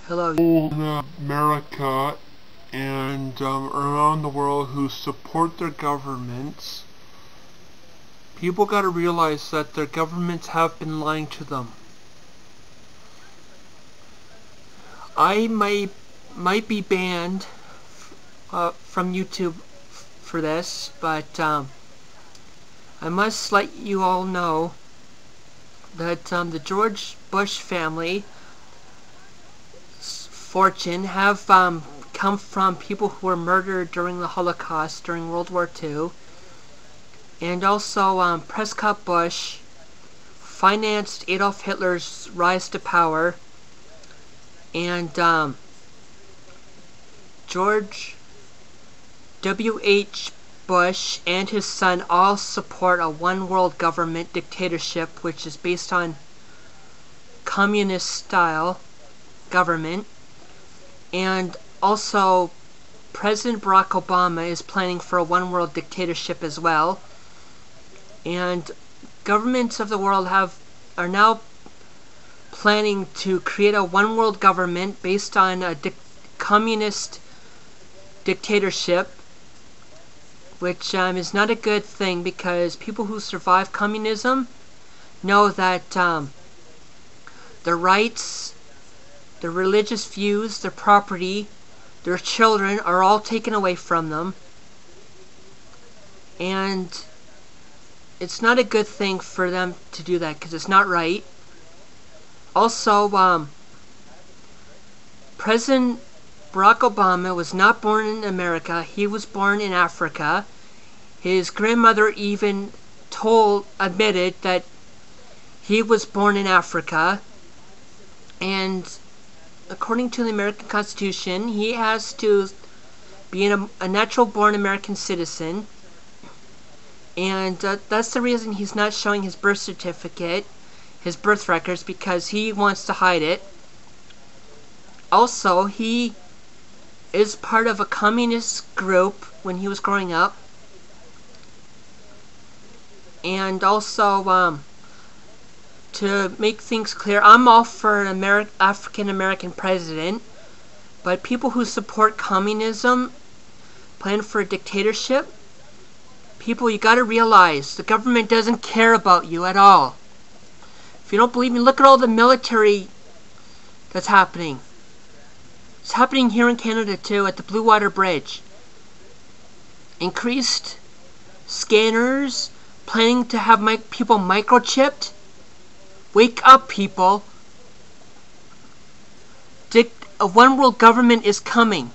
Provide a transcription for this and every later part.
Hello. In America and around the world who support their governments, people got to realize that their governments have been lying to them. I might be banned from YouTube for this, but I must let you all know that the George Bush family fortune have come from people who were murdered during the Holocaust, during World War II, and also Prescott Bush financed Adolf Hitler's rise to power, and George W.H. Bush and his son all support a one-world government dictatorship, which is based on communist-style government. And also, President Barack Obama is planning for a one-world dictatorship as well. And governments of the world are now planning to create a one-world government based on a communist dictatorship, which is not a good thing, because people who survive communism know that their rights, their religious views, their property, their children are all taken away from them. And it's not a good thing for them to do that, because it's not right. Also, President Barack Obama was not born in America. He was born in Africa. His grandmother even admitted that he was born in Africa. And according to the American Constitution, he has to be a natural-born American citizen. And that's the reason he's not showing his birth certificate, his birth records, because he wants to hide it. Also, he is part of a communist group when he was growing up. And also, to make things clear, I'm all for an African-American president, but people who support communism, plan for a dictatorship, people, you gotta realize, the government doesn't care about you at all. If you don't believe me, look at all the military that's happening. It's happening here in Canada too, at the Blue Water Bridge. Increased scanners, planning to have people microchipped. Wake up, people. A one-world government is coming.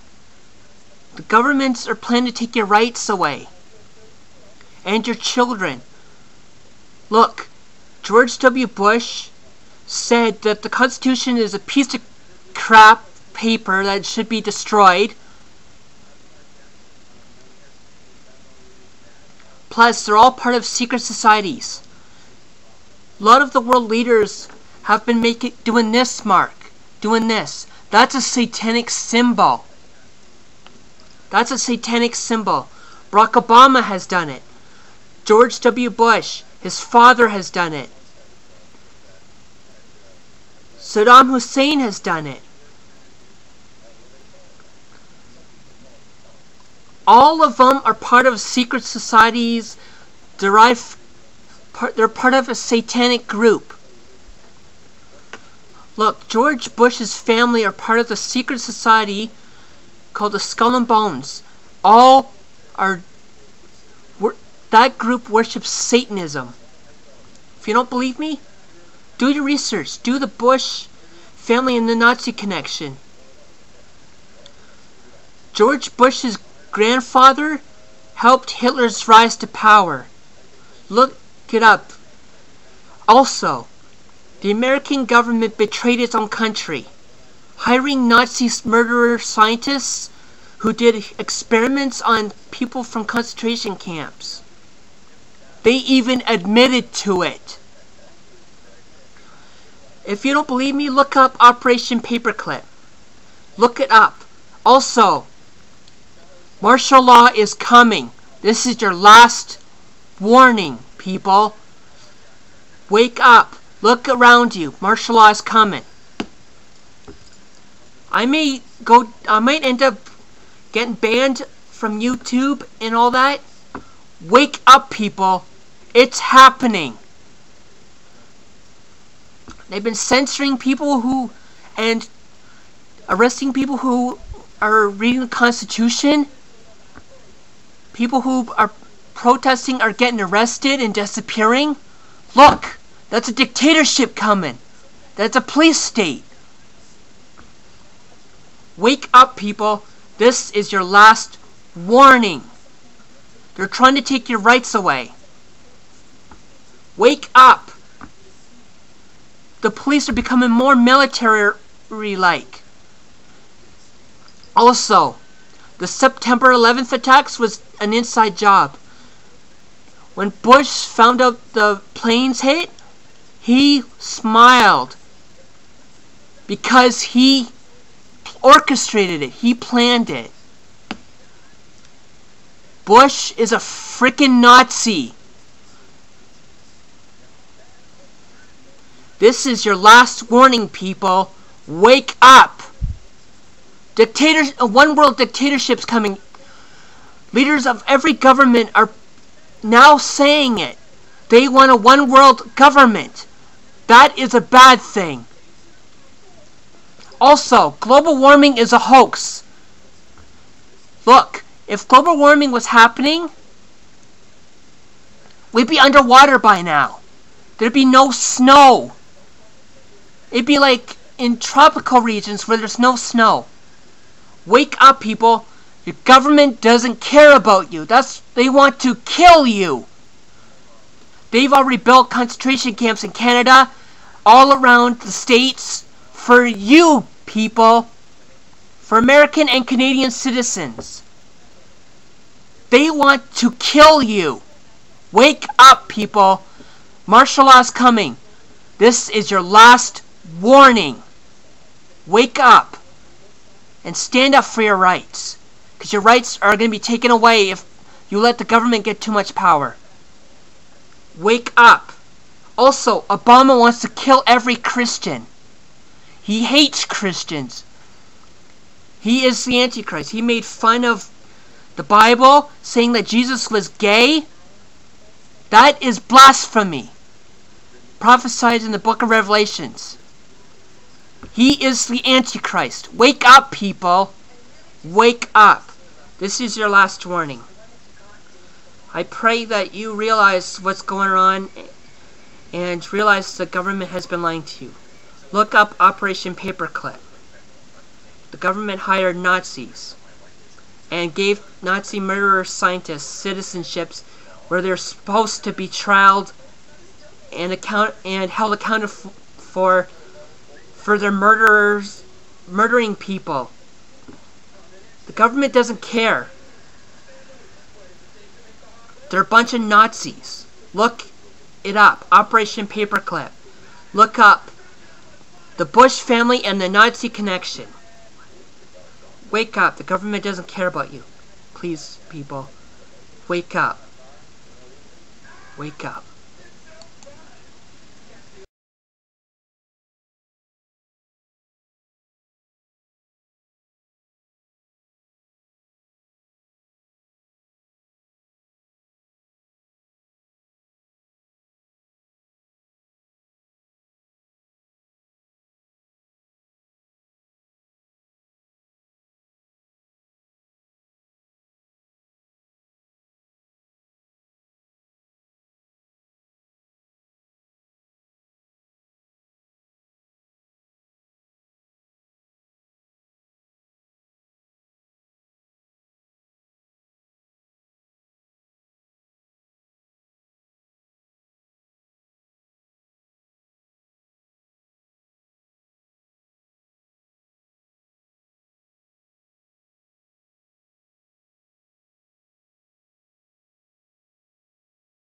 The governments are planning to take your rights away. And your children. Look, George W. Bush said that the Constitution is a piece of crap paper that should be destroyed. Plus, they're all part of secret societies. A lot of the world leaders have been doing this, doing this. That's a satanic symbol. That's a satanic symbol. Barack Obama has done it. George W. Bush, his father, has done it. Saddam Hussein has done it. All of them are part of secret societies, they're part of a satanic group. Look, George Bush's family are part of the secret society called the Skull and Bones. That group worships Satanism. If you don't believe me, do your research. Do the Bush family and the Nazi connection. George Bush's grandfather helped Hitler's rise to power. Look it up. Also, the American government betrayed its own country, hiring Nazi murderer scientists who did experiments on people from concentration camps. They even admitted to it. If you don't believe me, look up Operation Paperclip. Look it up. Also, martial law is coming. This is your last warning, people. Wake up. Look around you. Martial law is coming. I might end up getting banned from YouTube and all that. Wake up, people. It's happening. They've been censoring people and arresting people who are reading the Constitution. People who are protesting are getting arrested and disappearing. Look, that's a dictatorship coming. That's a police state. Wake up, people. This is your last warning. They're trying to take your rights away. Wake up. The police are becoming more military-like. Also, the September 11th attacks was an inside job. When Bush found out the planes hit, he smiled. Because he orchestrated it. He planned it. Bush is a frickin' Nazi. This is your last warning, people. Wake up. A one-world dictatorship's coming. Leaders of every government are now saying it. They want a one-world government. That is a bad thing. Also, global warming is a hoax. Look, if global warming was happening, we'd be underwater by now. There'd be no snow. It'd be like in tropical regions where there's no snow. Wake up, people. Your government doesn't care about you. They want to kill you. They've already built concentration camps in Canada, all around the States, for you, people. For American and Canadian citizens. They want to kill you. Wake up, people. Martial law's coming. This is your last warning. Wake up. And stand up for your rights. Because your rights are going to be taken away if you let the government get too much power. Wake up. Also, Obama wants to kill every Christian. He hates Christians. He is the Antichrist. He made fun of the Bible, saying that Jesus was gay. That is blasphemy. Prophesied in the book of Revelations. He is the Antichrist. Wake up, people. Wake up. This is your last warning. I pray that you realize what's going on and realize the government has been lying to you. Look up Operation Paperclip. The government hired Nazis and gave Nazi murderer scientists citizenships where they're supposed to be trialed and held accountable for their murdering people. The government doesn't care. They're a bunch of Nazis. Look it up. Operation Paperclip. Look up the Bush family and the Nazi connection. Wake up. The government doesn't care about you. Please, people. Wake up. Wake up.